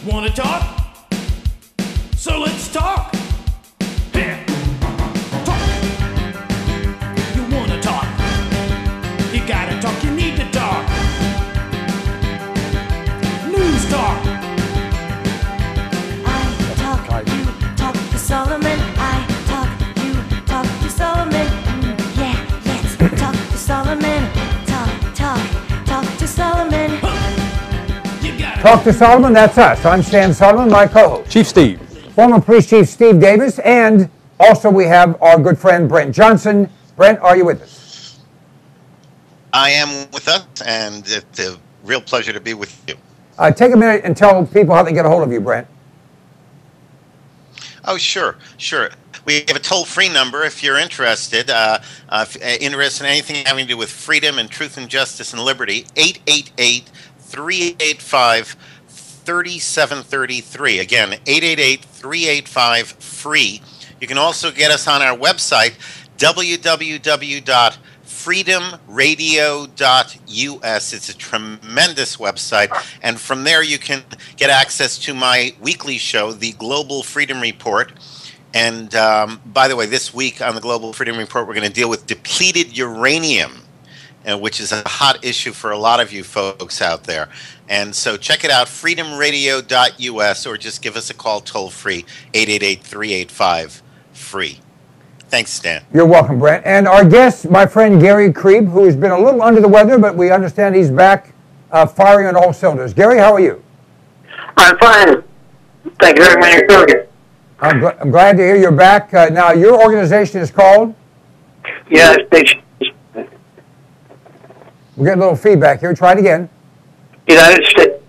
Wanna talk? So let's talk. Yeah. Talk. You wanna talk? You gotta talk, you need to talk. News talk. I talk, you talk to Solomon. I talk, you talk to Solomon. Yeah, let's talk to Solomon. Talk to Solomon. Talk to Solomon, that's us. I'm Stan Solomon, my co-host. Chief Steve. Former Police Chief Steve Davis, and also we have our good friend Brent Johnson. Brent, are you with us? I am with us, and it's a real pleasure to be with you. Take a minute and tell people how they get a hold of you, Brent. Oh, sure. We have a toll-free number if you're interested. Interested in anything having to do with freedom and truth and justice and liberty. 888-385-3733. Again, 888-385-FREE. You can also get us on our website, www.freedomradio.us. It's a tremendous website. And from there, you can get access to my weekly show, the Global Freedom Report. And by the way, this week on the Global Freedom Report, we're going to deal with depleted uranium, which is a hot issue for a lot of you folks out there. And so check it out, freedomradio.us, or just give us a call toll-free, 888-385-FREE. Thanks, Stan. You're welcome, Brent. And our guest, my friend Gary Kreep, who has been a little under the weather, but we understand he's back firing on all cylinders. Gary, how are you? I'm fine. Thank you very much for coming. I'm glad to hear you're back. Now, your organization is called? United States. We're getting a little feedback here. Try it again. United States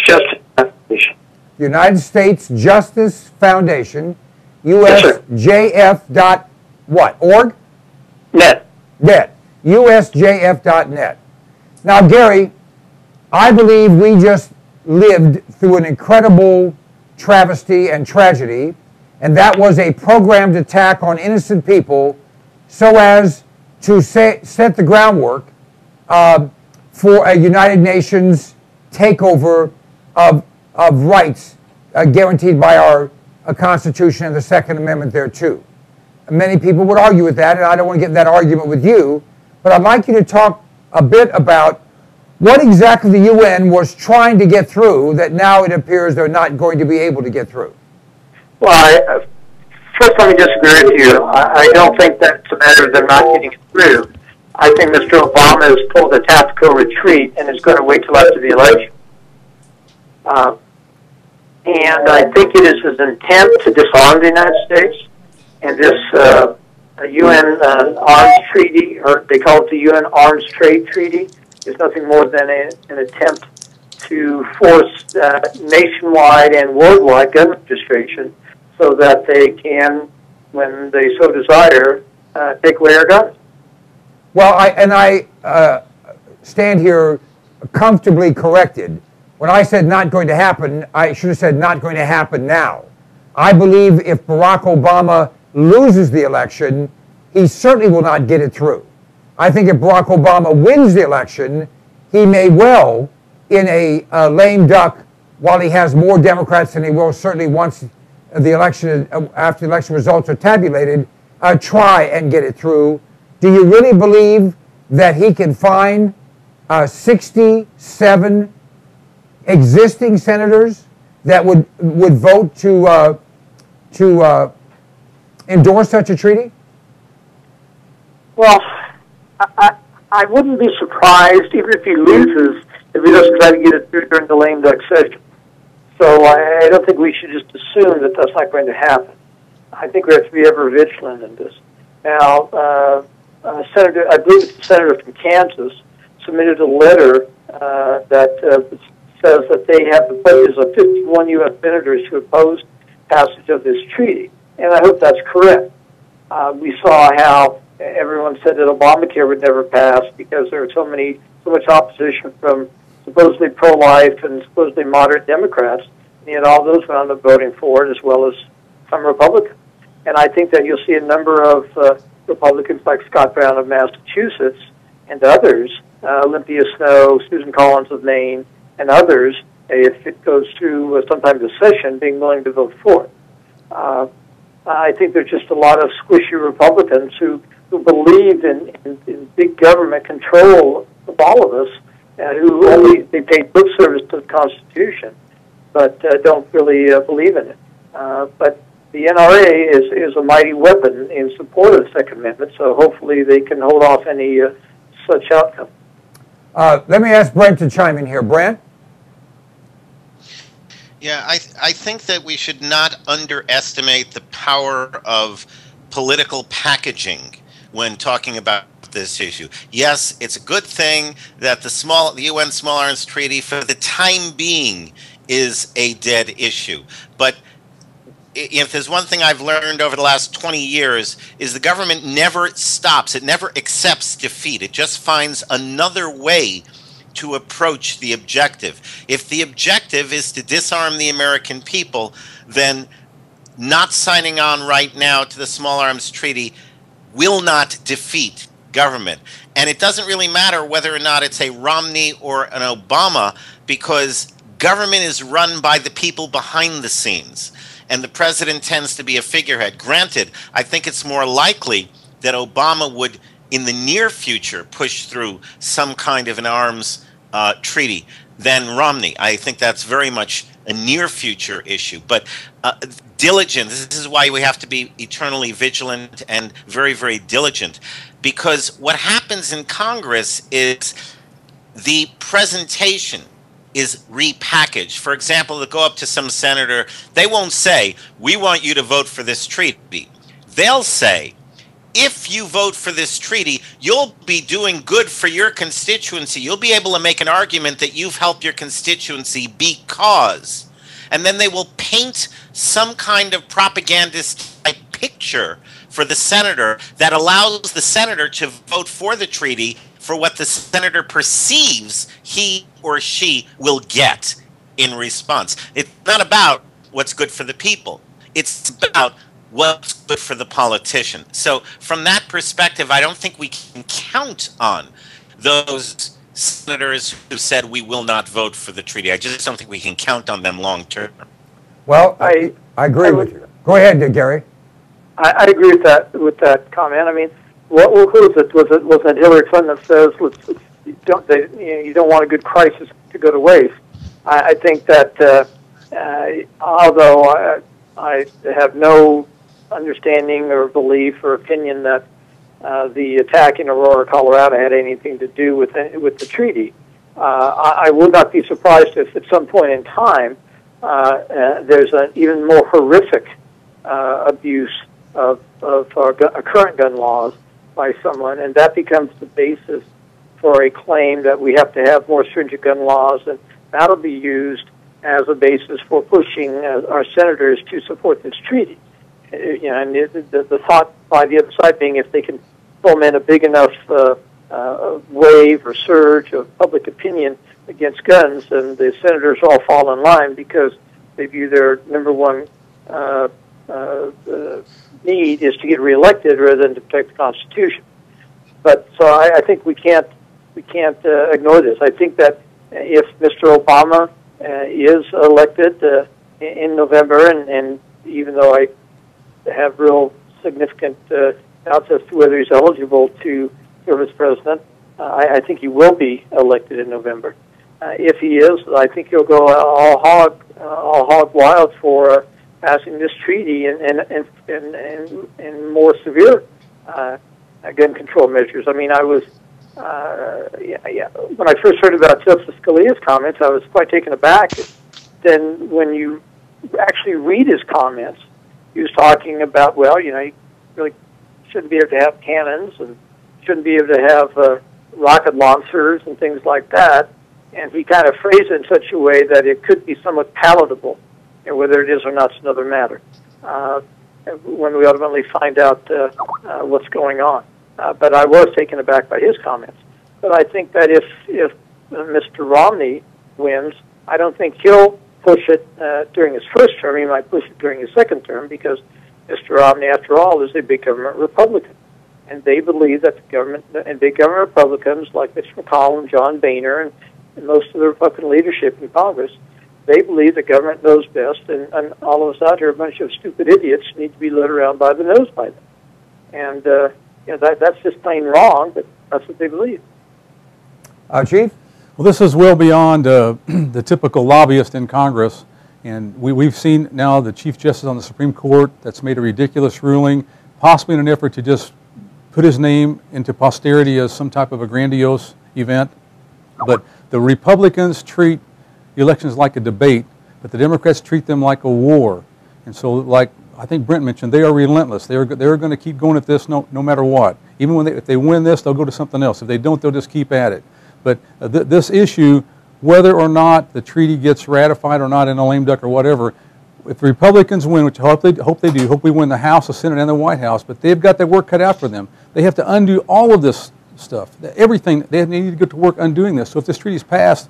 Justice Foundation. United States Justice Foundation, USJF. What? Org? Net. USJF.net. Now, Gary, I believe we just lived through an incredible travesty and tragedy, and that was a programmed attack on innocent people so as to set the groundwork for a United Nations takeover of rights guaranteed by our Constitution and the Second Amendment there too. Many people would argue with that, and I don't want to get in that argument with you, but I'd like you to talk a bit about what exactly the UN was trying to get through that now it appears they're not going to be able to get through. Well, first let me disagree with you. I don't think that's a matter of them not getting through. I think Mr. Obama has pulled a tactical retreat and is going to wait till after the election. And I think it is his intent to disarm the United States. And this UN arms treaty, or they call it the UN Arms Trade Treaty, is nothing more than an attempt to force nationwide and worldwide gun registration so that they can, when they so desire, take away our guns. Well, I stand here comfortably corrected. When I said not going to happen, I should have said not going to happen now. I believe if Barack Obama loses the election, he certainly will not get it through. I think if Barack Obama wins the election, he may well, in a lame duck, while he has more Democrats than he will certainly once the election, after the election results are tabulated, try and get it through. Do you really believe that he can find 67 existing senators that would vote to endorse such a treaty? Well, I wouldn't be surprised, even if he loses, if he doesn't try to get it through during the lame duck session. So I don't think we should just assume that that's not going to happen. I think we have to be ever vigilant in this. Now, Senator, I believe it's a senator from Kansas, submitted a letter that says that they have the pledges of 51 U.S. senators who opposed passage of this treaty. And I hope that's correct. We saw how everyone said that Obamacare would never pass because there was so much opposition from supposedly pro-life and supposedly moderate Democrats, and yet all those went on to voting for it, as well as some Republicans. And I think that you'll see a number of Republicans like Scott Brown of Massachusetts and others, Olympia Snow, Susan Collins of Maine, and others if it goes through sometimes a session, being willing to vote for it. I think there's just a lot of squishy Republicans who believe in big government control of all of us, and who only they pay lip service to the Constitution, but don't really believe in it. But the NRA is a mighty weapon in support of the Second Amendment, so hopefully they can hold off any such outcome. Let me ask Brent to chime in here. Brent? Yeah, I think that we should not underestimate the power of political packaging when talking about this issue. Yes, it's a good thing that the UN Small Arms Treaty for the time being is a dead issue. But if there's one thing I've learned over the last 20 years is the government never stops. It never accepts defeat. It just finds another way to approach the objective. If the objective is to disarm the American people, then not signing on right now to the Small Arms Treaty will not defeat government. And it doesn't really matter whether or not it's a Romney or an Obama, because government is run by the people behind the scenes. And the president tends to be a figurehead. Granted, I think it's more likely that Obama would, in the near future, push through some kind of an arms treaty than Romney. I think that's very much a near future issue. But diligence, this is why we have to be eternally vigilant and very, very diligent. Because what happens in Congress is the presentation is repackaged. For example, to go up to some senator, they won't say, we want you to vote for this treaty. They'll say, if you vote for this treaty, you'll be doing good for your constituency. You'll be able to make an argument that you've helped your constituency because. And then they will paint some kind of propagandist type picture for the senator that allows the senator to vote for the treaty for what the senator perceives he or she will get in response. It's not about what's good for the people. It's about what's good for the politician. So from that perspective, I don't think we can count on those senators who said we will not vote for the treaty. I just don't think we can count on them long term. Well, I agree with you. Go ahead, Gary. I agree with that comment. I mean, who was it? Was it Hillary Clinton that says you don't want a good crisis to go to waste? I think that although I have no understanding or belief or opinion that the attack in Aurora, Colorado had anything to do with the treaty, I would not be surprised if at some point in time there's an even more horrific abuse of our current gun laws by someone, and that becomes the basis for a claim that we have to have more stringent gun laws, and that'll be used as a basis for pushing our senators to support this treaty. And the thought by the other side being if they can foment a big enough wave or surge of public opinion against guns, and the senators all fall in line because they view their number one need is to get reelected rather than to protect the Constitution. But so I think we can't ignore this. I think that if Mr. Obama is elected in November, and even though I have real significant doubts as to whether he's eligible to serve as president, I think he will be elected in November. If he is, I think he'll go all hog wild for passing this treaty and more severe gun control measures. I mean, I was when I first heard about Justice Scalia's comments, I was quite taken aback. Then when you actually read his comments, he was talking about, well, you really shouldn't be able to have cannons and shouldn't be able to have rocket launchers and things like that. And he kind of phrased it in such a way that it could be somewhat palatable. And whether it is or not is another matter when we ultimately find out what's going on. But I was taken aback by his comments. But I think that if Mr. Romney wins, I don't think he'll push it during his first term. He might push it during his second term because Mr. Romney, after all, is a big government Republican. And they believe that the government and big government Republicans like Mitch McConnell and John Boehner and most of the Republican leadership in Congress they believe the government knows best, and all of us out here, a bunch of stupid idiots, need to be led around by the nose by them. And that's just plain wrong, but that's what they believe. Chief? Well, this is well beyond the typical lobbyist in Congress. And we've seen now the Chief Justice on the Supreme Court that's made a ridiculous ruling, possibly in an effort to just put his name into posterity as some type of a grandiose event. But the Republicans treat elections like a debate, but the Democrats treat them like a war. And so, like I think Brent mentioned, they are relentless. They're going to keep going at this no matter what. Even when if they win this, they'll go to something else. If they don't, they'll just keep at it. But this issue, whether or not the treaty gets ratified or not in a lame duck or whatever, if the Republicans win, which I hope they do, hope we win the House, the Senate, and the White House, but they've got their work cut out for them. They have to undo all of this stuff, everything. They need to get to work undoing this. So if this treaty is passed,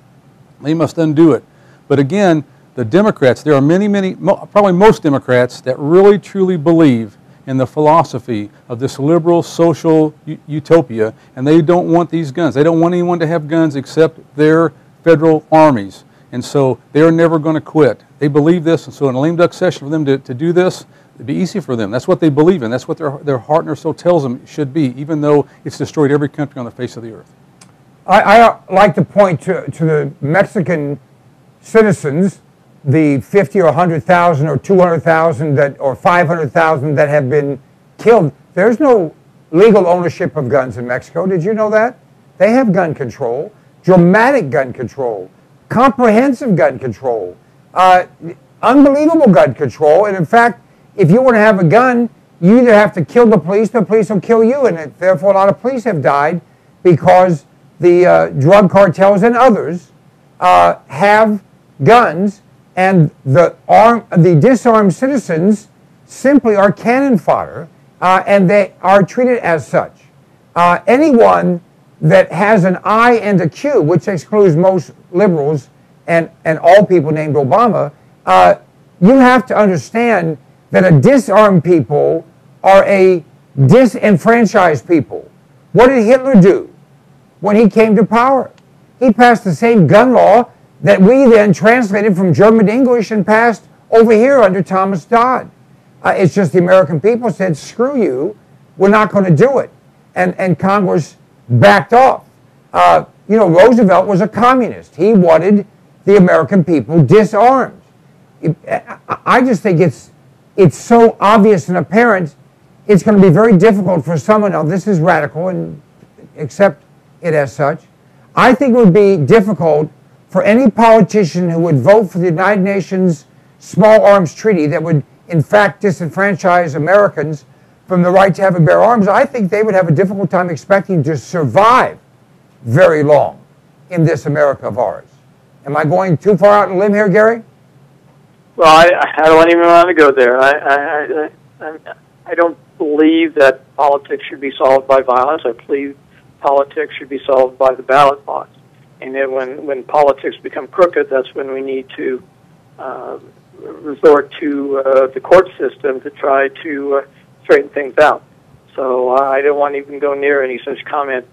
they must undo it. But again, the Democrats, there are many, probably most Democrats that really truly believe in the philosophy of this liberal social utopia, and they don't want these guns. They don't want anyone to have guns except their federal armies. And so they are never going to quit. They believe this, and so in a lame duck session for them to do this, it'd be easy for them. That's what they believe in. That's what their heart and their soul tells them it should be, even though it's destroyed every country on the face of the earth. I like to point to the Mexican citizens, the 50 or 100,000 or 200,000 or 500,000 that have been killed. There's no legal ownership of guns in Mexico. Did you know that? They have gun control, dramatic gun control, comprehensive gun control, unbelievable gun control. And in fact, if you want to have a gun, you either have to kill the police will kill you. And therefore, a lot of police have died because the drug cartels and others have guns, and the disarmed citizens simply are cannon fodder, and they are treated as such. Anyone that has an I and a Q, which excludes most liberals and all people named Obama, you have to understand that a disarmed people are a disenfranchised people. What did Hitler do when he came to power? He passed the same gun law that we then translated from German to English and passed over here under Thomas Dodd. It's just the American people said, screw you, we're not going to do it. And Congress backed off. Roosevelt was a communist. He wanted the American people disarmed. I just think it's so obvious and apparent, it's going to be very difficult for someone, now this is radical and accept it as such. I think it would be difficult for any politician who would vote for the United Nations Small Arms Treaty that would in fact disenfranchise Americans from the right to have and bear arms. I think they would have a difficult time expecting to survive very long in this America of ours. Am I going too far out on a limb here, Gary? Well, I don't even want to go there. I don't believe that politics should be solved by violence. I believe politics should be solved by the ballot box. And then when politics become crooked, that's when we need to resort to the court system to try to straighten things out. So I don't want to even go near any such comment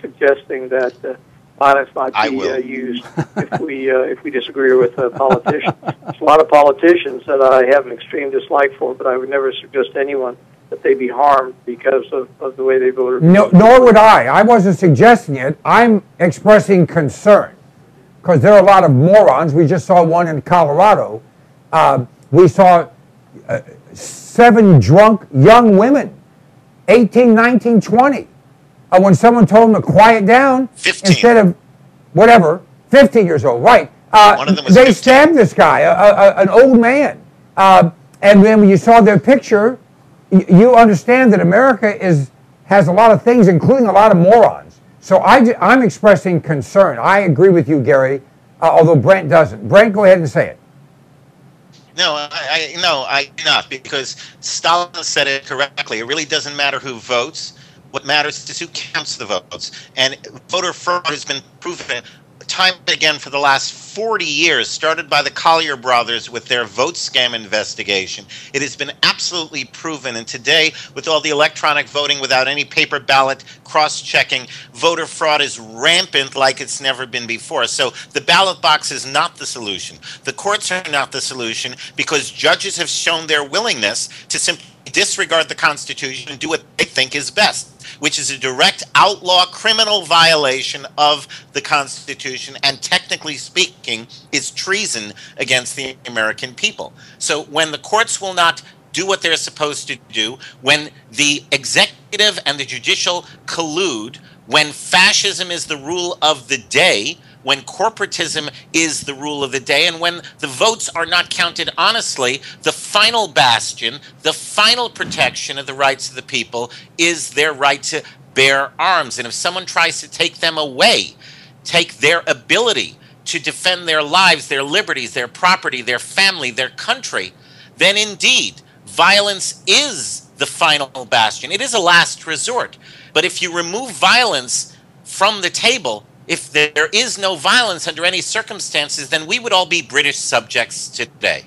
suggesting that violence might be used if we disagree with a politician. There's a lot of politicians that I have an extreme dislike for, but I would never suggest to anyone that they be harmed because of the way they voted. No, nor would I. I wasn't suggesting it. I'm expressing concern because there are a lot of morons. We just saw one in Colorado. We saw 7 drunk young women, 18, 19, 20. When someone told them to quiet down, 15. Instead of whatever, 15 years old, right. One of them was they 15. stabbed this guy, an old man. And then when you saw their picture, you understand that America has a lot of things, including a lot of morons. So I'm expressing concern. I agree with you, Gary, although Brent doesn't. Brent, go ahead and say it. No, I do not, because Stalin said it correctly. It really doesn't matter who votes. What matters is who counts the votes. And voter fraud has been proven time and again for the last 40 years, started by the Collier brothers with their vote scam investigation. It has been absolutely proven. And today, with all the electronic voting without any paper ballot cross-checking, voter fraud is rampant like it's never been before. So the ballot box is not the solution. The courts are not the solution, because judges have shown their willingness to simply disregard the Constitution and do what they think is best, which is a direct outlaw criminal violation of the Constitution, and technically speaking is treason against the American people. So when the courts will not do what they're supposed to do, when the executive and the judicial collude, when fascism is the rule of the day, when corporatism is the rule of the day, and when the votes are not counted honestly, the final bastion, the final protection of the rights of the people is their right to bear arms. And if someone tries to take them away, take their ability to defend their lives, their liberties, their property, their family, their country, then indeed, violence is the final bastion. It is a last resort. But if you remove violence from the table, if there is no violence under any circumstances, then we would all be British subjects today.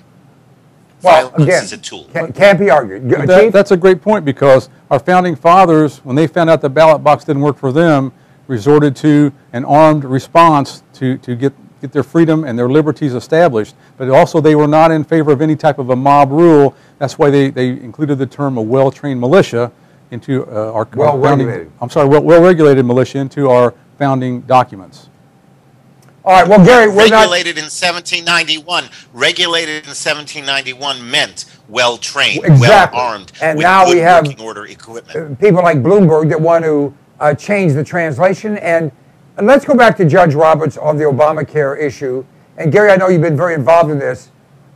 Well, violence again, is a tool. Can't be argued. That's a great point, because our founding fathers, when they found out the ballot box didn't work for them, resorted to an armed response to get their freedom and their liberties established. But also they were not in favor of any type of a mob rule. That's why they included the term a well-trained militia into our well-regulated. Well-regulated militia into our founding documents. All right, well, Gary, we're regulated in 1791. Regulated in 1791 meant well-trained, exactly. well-armed, and with now good we have working order equipment. People like Bloomberg that want to change the translation. And let's go back to Judge Roberts on the Obamacare issue. And Gary, I know you've been very involved in this.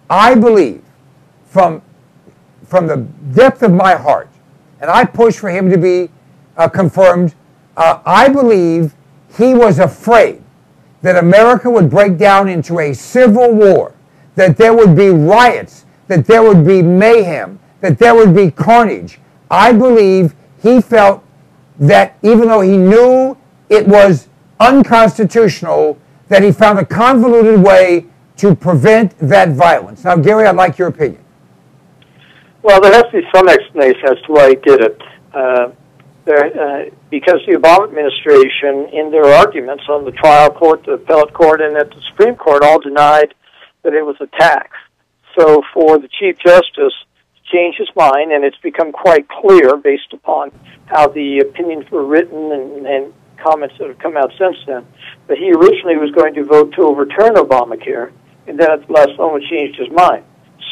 I believe, from the depth of my heart, and I push for him to be confirmed, I believe he was afraid that America would break down into a civil war, that there would be riots, that there would be mayhem, that there would be carnage. I believe he felt that even though he knew it was unconstitutional, that he found a convoluted way to prevent that violence. Now, Gary, I'd like your opinion. Well, there has to be some explanation as to why he did it. Because the Obama administration, in their arguments on the trial court, the appellate court, and at the Supreme Court, all denied that it was a tax. So for the Chief Justice to change his mind, and it's become quite clear based upon how the opinions were written and comments that have come out since then, that he originally was going to vote to overturn Obamacare, and then at the last moment changed his mind.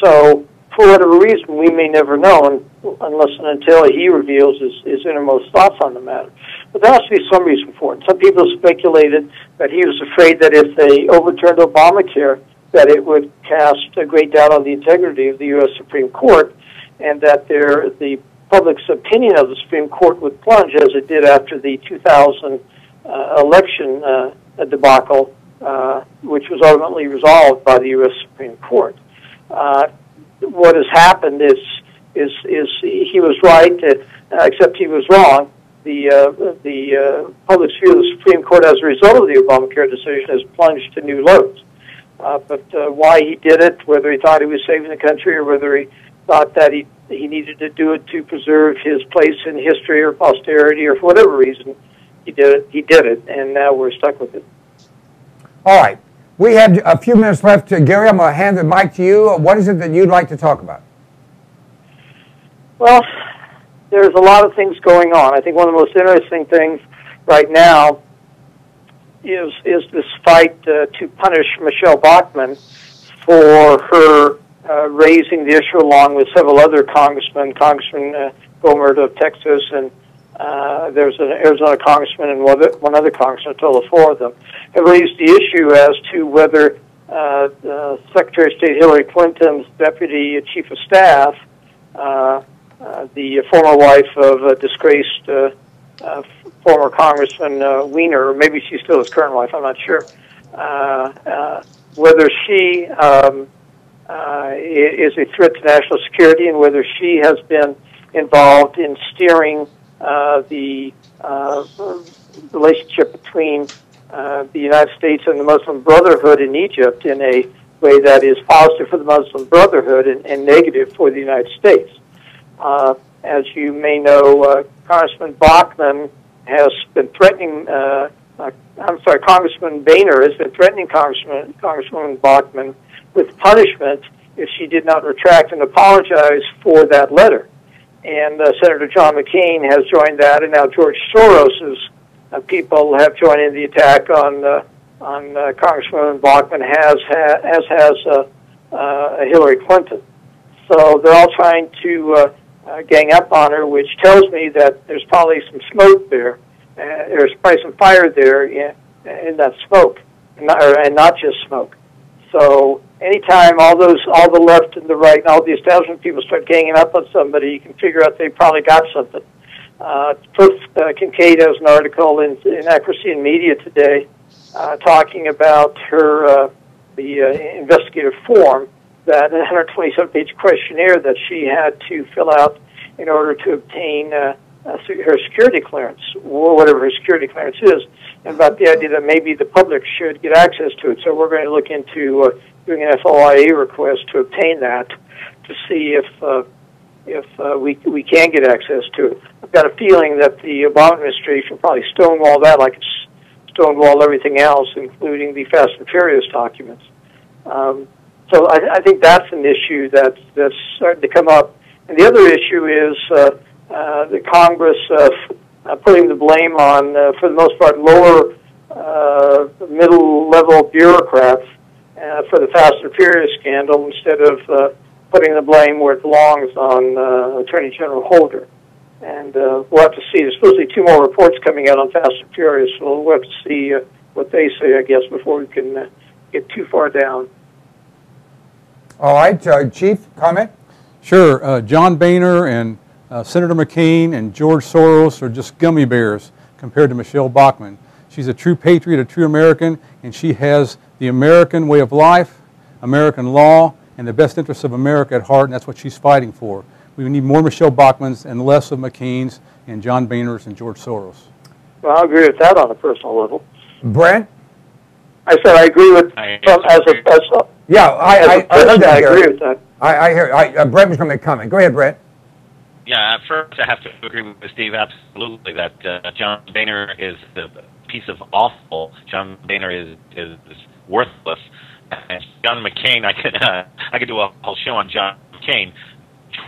So for whatever reason, we may never know unless and until he reveals his innermost thoughts on the matter. But there has to be some reason for it. Some people speculated that he was afraid that if they overturned Obamacare, that it would cast a great doubt on the integrity of the U.S. Supreme Court, and that the public's opinion of the Supreme Court would plunge, as it did after the 2000 election debacle, which was ultimately resolved by the U.S. Supreme Court. What has happened is he was right, except he was wrong. The public's view of the Supreme Court as a result of the Obamacare decision has plunged to new lows. But why he did it, whether he thought he was saving the country or whether he thought that he needed to do it to preserve his place in history or posterity or for whatever reason, he did it, and now we're stuck with it. All right. We have a few minutes left. Gary, I'm going to hand the mic to you. What is it that you'd like to talk about? Well, there's a lot of things going on. I think one of the most interesting things right now is this fight to punish Michelle Bachmann for her raising the issue along with several other congressmen, Congressman Gohmert of Texas, and there's an Arizona congressman and one other congressman, a total of four of them, have raised the issue as to whether Secretary of State Hillary Clinton's Deputy Chief of Staff, the former wife of disgraced former Congressman Weiner, or maybe she's still his current wife, I'm not sure, whether she is a threat to national security and whether she has been involved in steering the relationship between the United States and the Muslim Brotherhood in Egypt in a way that is positive for the Muslim Brotherhood and negative for the United States. As you may know, Congressman Bachmann has been threatening, Congressman Boehner has been threatening Congresswoman Bachmann with punishment if she did not retract and apologize for that letter. And Senator John McCain has joined that, and now George Soros's people have joined in the attack on Congresswoman Bachmann, as has Hillary Clinton. So they're all trying to gang up on her, which tells me that there's probably some smoke there. There's probably some fire there in that smoke, and not just smoke. So anytime all the left and the right and all the establishment people start ganging up on somebody, you can figure out they probably got something. Kincaid has an article in Accuracy in Media today talking about her the investigative form, that 127-page questionnaire that she had to fill out in order to obtain her security clearance, or whatever her security clearance is, and about the idea that maybe the public should get access to it. So we're going to look into doing an FOIA request to obtain that, to see if we can get access to it. I've got a feeling that the Obama administration will probably stonewall that like it's stonewall everything else, including the Fast and Furious documents. So I think that's an issue that's starting to come up. And the other issue is the Congress putting the blame on, for the most part, lower middle-level bureaucrats for the Fast and Furious scandal, instead of putting the blame where it belongs on Attorney General Holder. And we'll have to see. There's supposed to be 2 more reports coming out on Fast and Furious, so we'll have to see what they say, I guess, before we can get too far down. All right, Chief, comment? Sure. John Boehner and Senator McCain and George Soros are just gummy bears compared to Michelle Bachmann. She's a true patriot, a true American, and she has the American way of life, American law, and the best interests of America at heart, and that's what she's fighting for. We need more Michelle Bachmanns and less of McCain's and John Boehner's and George Soros. Well, I agree with that on a personal level. Brent? I said I agree with Yeah, I heard that. I agree with that. I hear. Brent was going to make a comment. Go ahead, Brent. Yeah, at first I have to agree with Steve absolutely that John Boehner is a piece of awful. John Boehner is worthless. And John McCain, I could do a whole show on John McCain,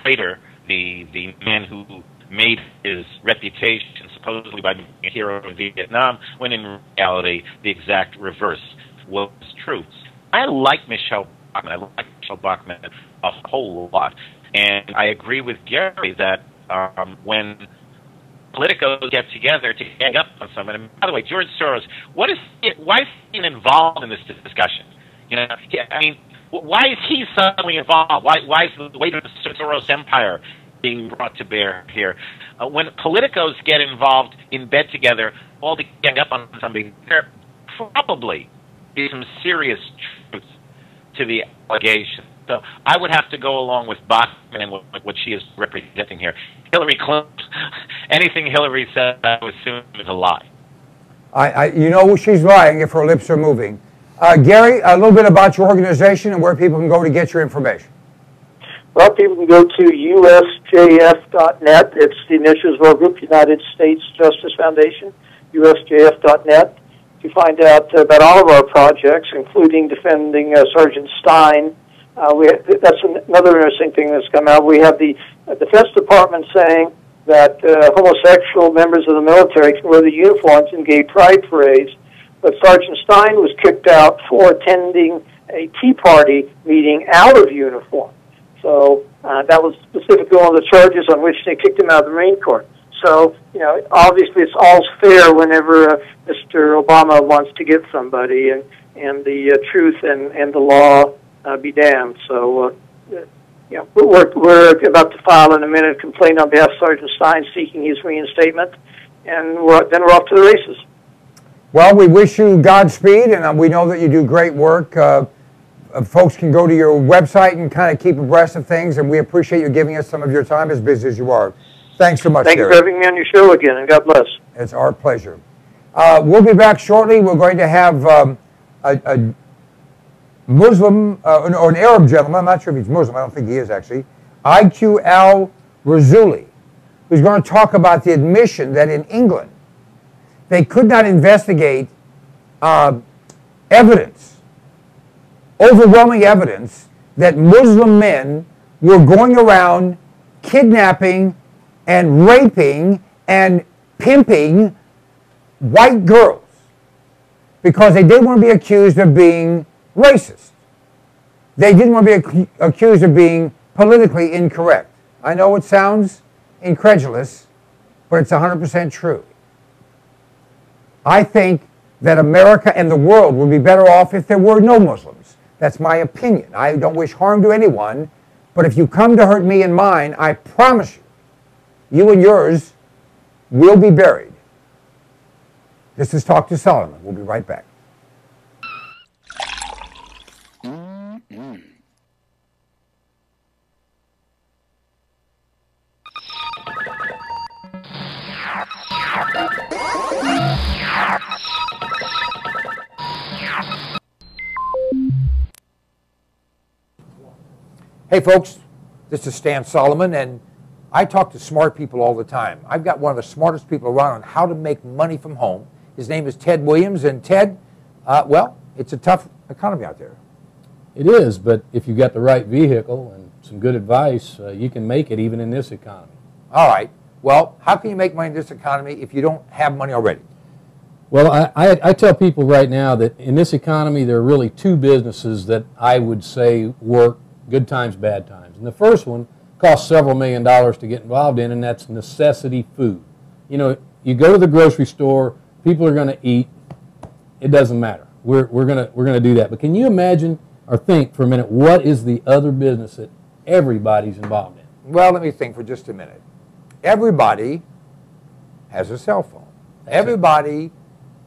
traitor, the man who made his reputation supposedly by being a hero in Vietnam, when in reality the exact reverse was true. I like Michelle Bachmann. I like Michelle Bachmann a whole lot. And I agree with Gary that when politicos get together to gang up on someone, and by the way, George Soros, why is he involved in this discussion? You know, I mean, why is he suddenly involved? Why is the weight of the Soros empire being brought to bear here? When politicos get involved in bed together, all to gang up on somebody, there probably is some serious truth to the allegation. So I would have to go along with Bachmann and what she is representing here. Hillary Clinton, anything Hillary says, I would assume is a lie. You know she's lying if her lips are moving. Gary, a little bit about your organization and where people can go to get your information. Well, people can go to usjf.net. It's the initials of our group, United States Justice Foundation, usjf.net. You find out about all of our projects, including defending Sergeant Stein. That's another interesting thing that's come out. We have the Defense Department saying that homosexual members of the military can wear the uniforms in gay pride parades, but Sergeant Stein was kicked out for attending a Tea Party meeting out of uniform. So that was specifically one of the charges on which they kicked him out of the Marine Corps. So, you know, obviously it's all fair whenever Mr. Obama wants to get somebody, and the truth and the law be damned. So, yeah, we're about to file in a minute a complaint on behalf of Sergeant Stein seeking his reinstatement, and then we're off to the races. Well, we wish you Godspeed, and we know that you do great work. Folks can go to your website and kind of keep abreast of things, and we appreciate you giving us some of your time, as busy as you are. Thanks so much, Thank you for having me on your show again, and God bless. It's our pleasure. We'll be back shortly. We're going to have a Muslim or an Arab gentleman. I'm not sure if he's Muslim. I don't think he is actually. IQ al-Razuli, who's going to talk about the admission that in England they could not investigate evidence, overwhelming evidence, that Muslim men were going around kidnapping and raping and pimping white girls because they didn't want to be accused of being racist. They didn't want to be accused of being politically incorrect. I know it sounds incredulous, but it's 100% true. I think that America and the world would be better off if there were no Muslims. That's my opinion. I don't wish harm to anyone, but if you come to hurt me and mine, I promise you, you and yours will be buried. This is Talk to Solomon. We'll be right back. Hey folks, this is Stan Solomon, and I talk to smart people all the time. I've got one of the smartest people around on how to make money from home. His name is Ted Williams, and Ted, well, it's a tough economy out there. It is, but if you've got the right vehicle and some good advice, you can make it even in this economy. All right. Well, how can you make money in this economy if you don't have money already? Well, I tell people right now that in this economy there are really two businesses that I would say work good times, bad times. And the first one costs several $1 million to get involved in, and that's necessity food. You know, you go to the grocery store, people are going to eat. It doesn't matter. We're going to do that. But can you imagine or think for a minute what is the other business that everybody's involved in? Well, let me think for just a minute. Everybody has a cell phone. Everybody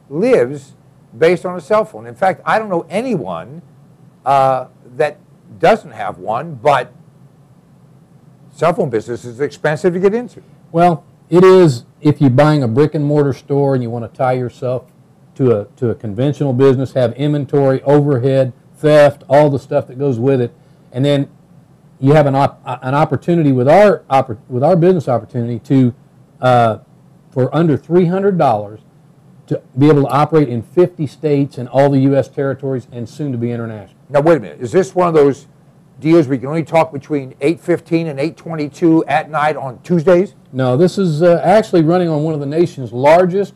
lives based on a cell phone. In fact, I don't know anyone that doesn't have one, but cell phone business is expensive to get into. Well, it is if you're buying a brick and mortar store and you want to tie yourself to a conventional business, have inventory, overhead, theft, all the stuff that goes with it, and then you have an opportunity with our business opportunity to for under $300 to be able to operate in 50 states and all the U.S. territories and soon to be international. Now, wait a minute. Is this one of those deals where you can only talk between 8:15 and 8:22 at night on Tuesdays? No, this is actually running on one of the nation's largest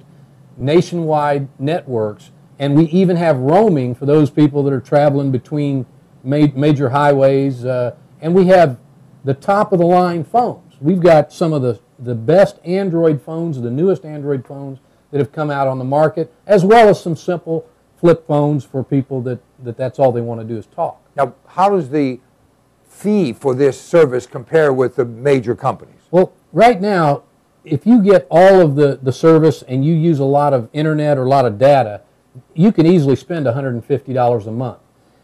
nationwide networks, and we even have roaming for those people that are traveling between major highways, and we have the top-of-the-line phones. We've got some of the best Android phones, the newest Android phones that have come out on the market, as well as some simple flip phones for people that's all they want to do is talk. Now, how does the fee for this service compare with the major companies? Well, right now, if you get all of the service and you use a lot of internet or a lot of data, you can easily spend $150 a month.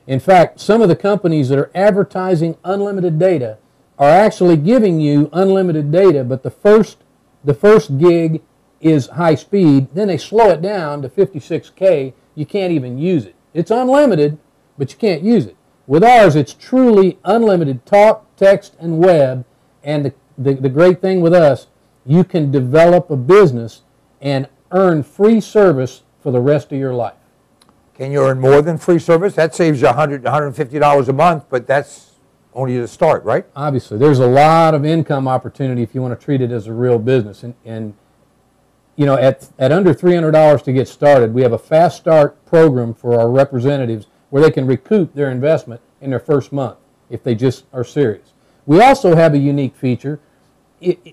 In fact, some of the companies that are advertising unlimited data are actually giving you unlimited data, but the first gig is high speed, then they slow it down to 56K. You can't even use it. It's unlimited, but you can't use it. With ours, it's truly unlimited talk, text, and web, and the great thing with us, you can develop a business and earn free service for the rest of your life. Can you earn more than free service? That saves you $100, $150 a month, but that's only the start, right? Obviously. There's a lot of income opportunity if you want to treat it as a real business. And you know, at under $300 to get started, we have a fast start program for our representatives where they can recoup their investment in their first month if they just are serious. We also have a unique feature.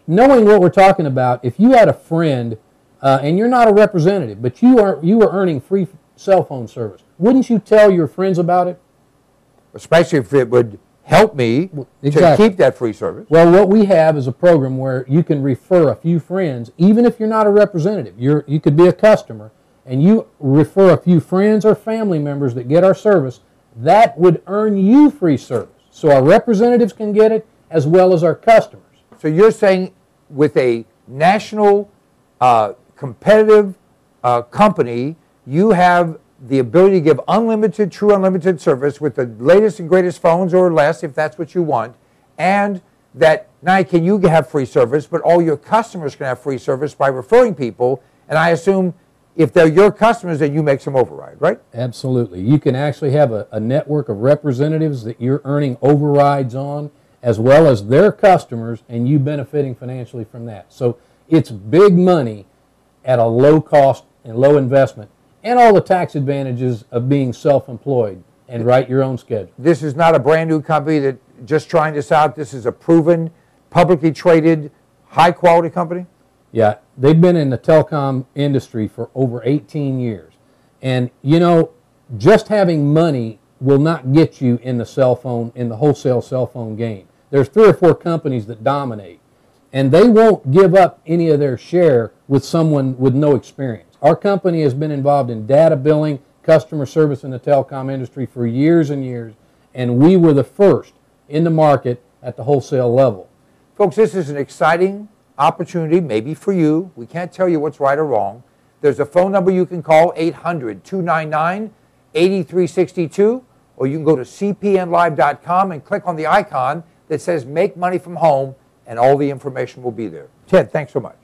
Knowing what we're talking about, if you had a friend and you're not a representative, but you are earning free cell phone service, wouldn't you tell your friends about it? Especially if it would help me to keep that free service. Well, what we have is a program where you can refer a few friends, even if you're not a representative. You could be a customer, and you refer a few friends or family members that get our service. That would earn you free service. So our representatives can get it as well as our customers. So you're saying with a national competitive company, you have the ability to give unlimited, true unlimited service with the latest and greatest phones or less if that's what you want, and that not only can you have free service, but all your customers can have free service by referring people, and I assume if they're your customers, then you make some override, right? Absolutely. You can actually have a network of representatives that you're earning overrides on, as well as their customers, and you benefiting financially from that. So it's big money at a low cost and low investment, and all the tax advantages of being self-employed and write your own schedule. This is not a brand new company that just trying this out. This is a proven, publicly traded, high-quality company? Yeah, they've been in the telecom industry for over 18 years. And, you know, just having money will not get you in the cell phone, in the wholesale cell phone game. There's 3 or 4 companies that dominate, and they won't give up any of their share with someone with no experience. Our company has been involved in data billing, customer service in the telecom industry for years and years, and we were the first in the market at the wholesale level. Folks, this is an exciting opportunity, maybe for you. We can't tell you what's right or wrong. There's a phone number you can call, 800-299-8362, or you can go to cpnlive.com and click on the icon that says Make Money from Home, and all the information will be there. Ted, thanks so much.